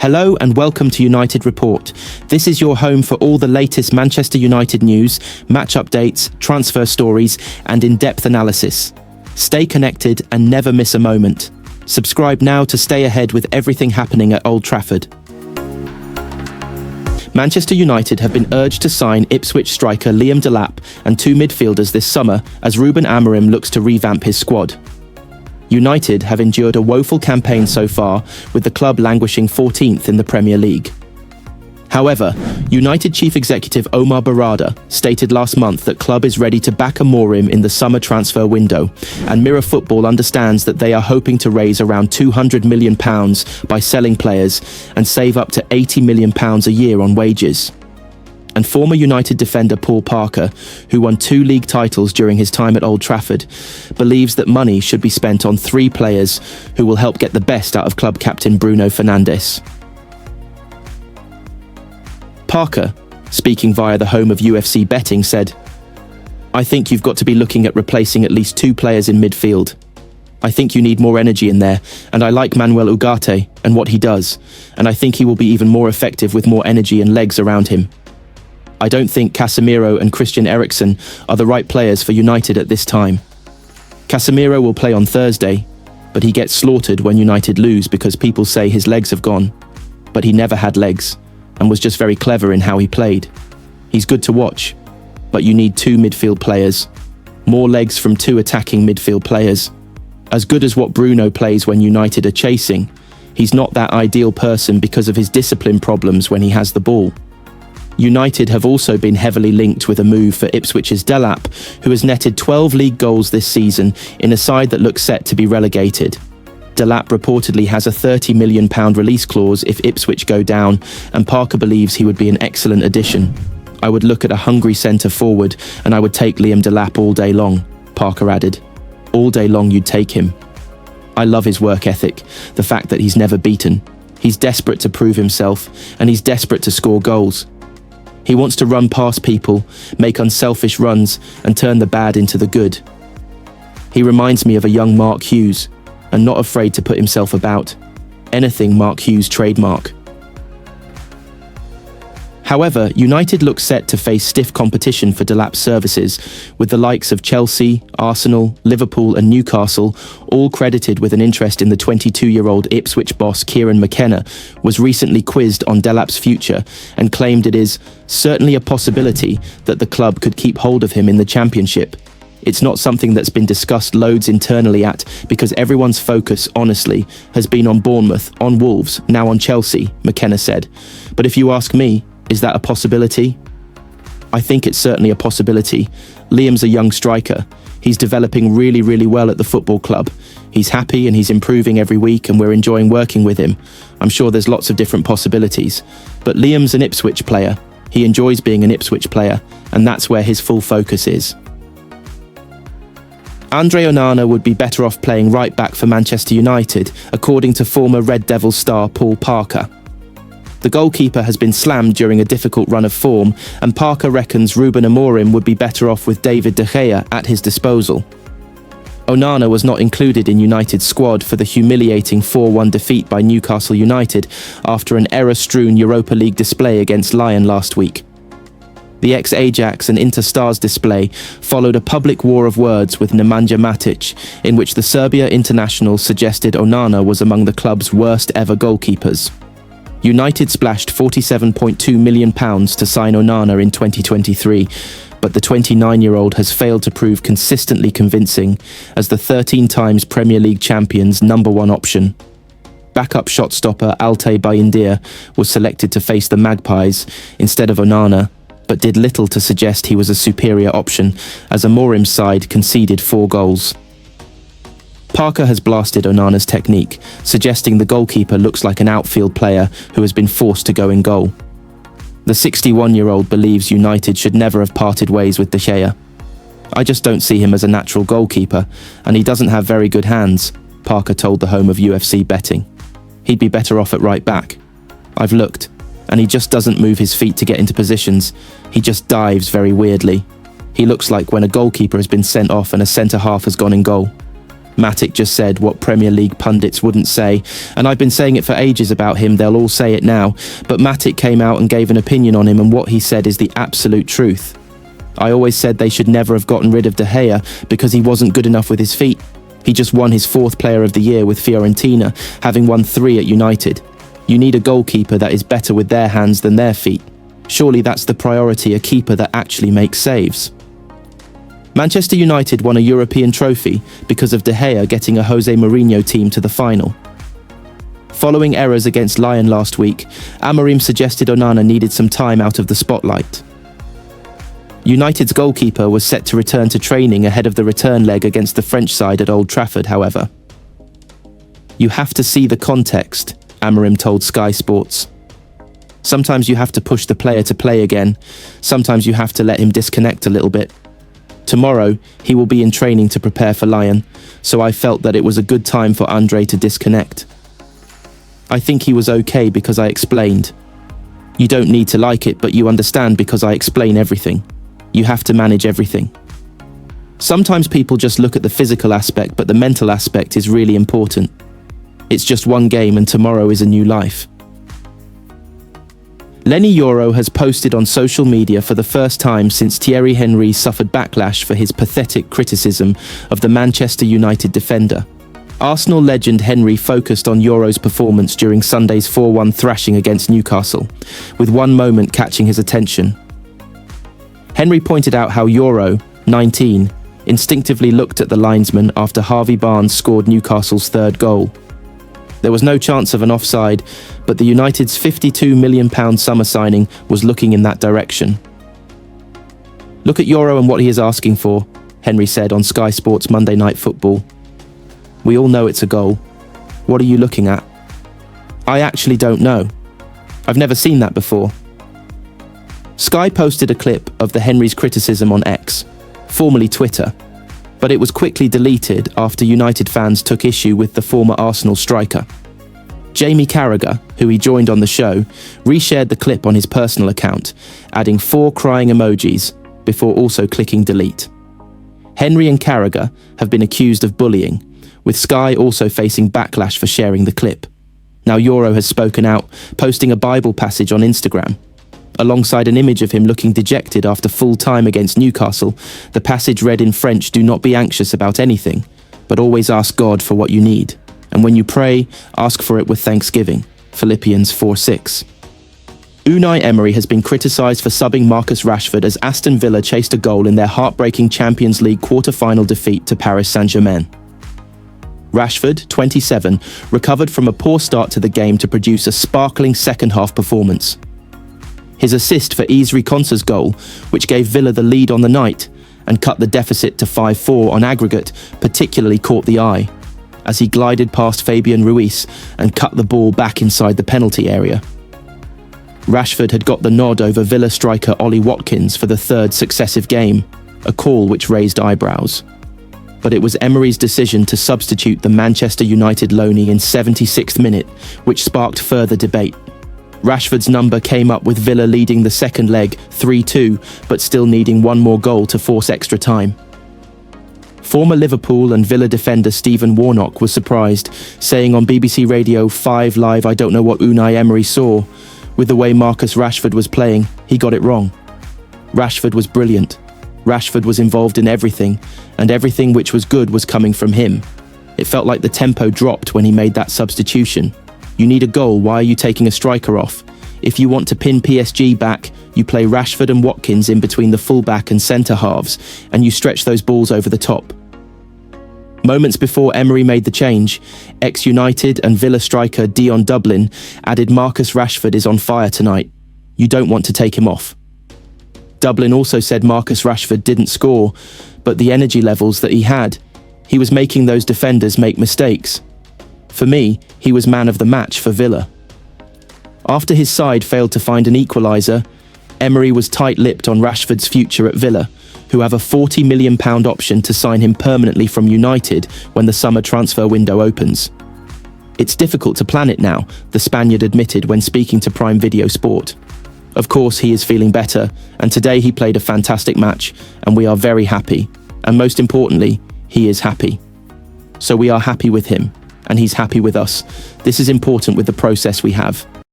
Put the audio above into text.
Hello and welcome to United Report. This is your home for all the latest Manchester United news, match updates, transfer stories, and in-depth analysis. Stay connected and never miss a moment. Subscribe now to stay ahead with everything happening at Old Trafford. Manchester United have been urged to sign Ipswich striker Liam Delap and two midfielders this summer as Ruben Amorim looks to revamp his squad. United have endured a woeful campaign so far, with the club languishing 14th in the Premier League. However, United Chief Executive Omar Barada stated last month that club is ready to back Amorim in the summer transfer window, and Mirror Football understands that they are hoping to raise around £200 million by selling players and save up to £80 million a year on wages. And former United defender Paul Parker, who won 2 league titles during his time at Old Trafford, believes that money should be spent on 3 players who will help get the best out of club captain Bruno Fernandes. Parker, speaking via the home of UFC Betting, said, "I think you've got to be looking at replacing at least 2 players in midfield. I think you need more energy in there, and I like Manuel Ugarte and what he does, and I think he will be even more effective with more energy and legs around him. I don't think Casemiro and Christian Eriksen are the right players for United at this time. Casemiro will play on Thursday, but he gets slaughtered when United lose because people say his legs have gone. But he never had legs, and was just very clever in how he played. He's good to watch, but you need 2 midfield players. More legs from 2 attacking midfield players. As good as what Bruno plays when United are chasing, he's not that ideal person because of his discipline problems when he has the ball. United have also been heavily linked with a move for Ipswich's Delap, who has netted 12 league goals this season in a side that looks set to be relegated. Delap reportedly has a £30 million release clause if Ipswich go down, and Parker believes he would be an excellent addition. "I would look at a hungry centre forward and I would take Liam Delap all day long," Parker added. "All day long you'd take him. I love his work ethic, the fact that he's never beaten. He's desperate to prove himself, and he's desperate to score goals. He wants to run past people, make unselfish runs, and turn the bad into the good. He reminds me of a young Mark Hughes, and not afraid to put himself about. Anything Mark Hughes trademark." However, United look set to face stiff competition for Delap's services, with the likes of Chelsea, Arsenal, Liverpool and Newcastle all credited with an interest in the 22-year-old Ipswich boss Kieran McKenna was recently quizzed on Delap's future and claimed it is certainly a possibility that the club could keep hold of him in the Championship. "It's not something that's been discussed loads internally because everyone's focus, honestly, has been on Bournemouth, on Wolves, now on Chelsea," McKenna said. "But if you ask me, is that a possibility? I think it's certainly a possibility. Liam's a young striker. He's developing really well at the football club. He's happy and he's improving every week and we're enjoying working with him. I'm sure there's lots of different possibilities. But Liam's an Ipswich player. He enjoys being an Ipswich player, and that's where his full focus is." Andre Onana would be better off playing right back for Manchester United, according to former Red Devils star Paul Parker. The goalkeeper has been slammed during a difficult run of form, and Parker reckons Ruben Amorim would be better off with David de Gea at his disposal. Onana was not included in United's squad for the humiliating 4-1 defeat by Newcastle United after an error-strewn Europa League display against Lyon last week. The ex-Ajax and Inter-Stars display followed a public war of words with Nemanja Matic, in which the Serbia international suggested Onana was among the club's worst ever goalkeepers. United splashed £47.2 million to sign Onana in 2023, but the 29-year-old has failed to prove consistently convincing as the 13 times Premier League champions' #1 option. Backup shot stopper Altay Bayindir was selected to face the Magpies instead of Onana, but did little to suggest he was a superior option as Amorim's side conceded 4 goals. Parker has blasted Onana's technique, suggesting the goalkeeper looks like an outfield player who has been forced to go in goal. The 61-year-old believes United should never have parted ways with De Gea. "I just don't see him as a natural goalkeeper, and he doesn't have very good hands," Parker told the home of UFC Betting. "He'd be better off at right back. I've looked, and he just doesn't move his feet to get into positions. He just dives very weirdly. He looks like when a goalkeeper has been sent off and a centre-half has gone in goal. Matic just said what Premier League pundits wouldn't say, and I've been saying it for ages about him, they'll all say it now, but Matic came out and gave an opinion on him, and what he said is the absolute truth. I always said they should never have gotten rid of De Gea because he wasn't good enough with his feet. He just won his 4th Player of the Year with Fiorentina, having won 3 at United. You need a goalkeeper that is better with their hands than their feet. Surely that's the priority, a keeper that actually makes saves. Manchester United won a European trophy because of De Gea getting a Jose Mourinho team to the final. Following errors against Lyon last week, Amorim suggested Onana needed some time out of the spotlight. United's goalkeeper was set to return to training ahead of the return leg against the French side at Old Trafford, however. You have to see the context, Amorim told Sky Sports. Sometimes you have to push the player to play again. Sometimes you have to let him disconnect a little bit. Tomorrow, he will be in training to prepare for Lyon, so I felt that it was a good time for Andre to disconnect. I think he was okay because I explained. You don't need to like it, but you understand because I explain everything. You have to manage everything. Sometimes people just look at the physical aspect, but the mental aspect is really important. It's just one game and tomorrow is a new life. Leny Yoro has posted on social media for the first time since Thierry Henry suffered backlash for his pathetic criticism of the Manchester United defender. Arsenal legend Henry focused on Yoro's performance during Sunday's 4-1 thrashing against Newcastle, with one moment catching his attention. Henry pointed out how Yoro, 19, instinctively looked at the linesman after Harvey Barnes scored Newcastle's 3rd goal. There was no chance of an offside, but the United's £52 million summer signing was looking in that direction. Look at Yoro and what he is asking for, Henry said on Sky Sports Monday Night Football. We all know it's a goal. What are you looking at? I actually don't know. I've never seen that before. Sky posted a clip of the Henry's criticism on X, formerly Twitter, but it was quickly deleted after United fans took issue with the former Arsenal striker. Jamie Carragher, who he joined on the show, reshared the clip on his personal account, adding 4 crying emojis before also clicking delete. Henry and Carragher have been accused of bullying, with Sky also facing backlash for sharing the clip. Now Yoro has spoken out, posting a Bible passage on Instagram. Alongside an image of him looking dejected after full time against Newcastle, the passage read in French, "Do not be anxious about anything, but always ask God for what you need. And when you pray, ask for it with thanksgiving." Philippians 4:6. Unai Emery has been criticised for subbing Marcus Rashford as Aston Villa chased a goal in their heartbreaking Champions League quarter-final defeat to Paris Saint-Germain. Rashford, 27, recovered from a poor start to the game to produce a sparkling second-half performance. His assist for Isri Konsa's goal, which gave Villa the lead on the night and cut the deficit to 5-4 on aggregate, particularly caught the eye, as he glided past Fabian Ruiz and cut the ball back inside the penalty area. Rashford had got the nod over Villa striker Ollie Watkins for the 3rd successive game, a call which raised eyebrows. But it was Emery's decision to substitute the Manchester United loanee in 76th minute, which sparked further debate. Rashford's number came up with Villa leading the second leg 3-2, but still needing one more goal to force extra time. Former Liverpool and Villa defender Stephen Warnock was surprised, saying on BBC Radio 5 Live, "I don't know what Unai Emery saw. With the way Marcus Rashford was playing, he got it wrong. Rashford was brilliant. Rashford was involved in everything, and everything which was good was coming from him. It felt like the tempo dropped when he made that substitution. You need a goal, why are you taking a striker off? If you want to pin PSG back, you play Rashford and Watkins in between the fullback and centre halves, and you stretch those balls over the top." Moments before Emery made the change, ex-United and Villa striker Dion Dublin added, "Marcus Rashford is on fire tonight. You don't want to take him off." Dublin also said Marcus Rashford didn't score, but the energy levels that he had, he was making those defenders make mistakes. For me, he was man of the match for Villa. After his side failed to find an equaliser, Emery was tight-lipped on Rashford's future at Villa, who have a £40 million option to sign him permanently from United when the summer transfer window opens. "It's difficult to plan it now," the Spaniard admitted when speaking to Prime Video Sport. Of course, he is feeling better, and today he played a fantastic match, and we are very happy. And most importantly, he is happy. So we are happy with him, and he's happy with us. This is important with the process we have.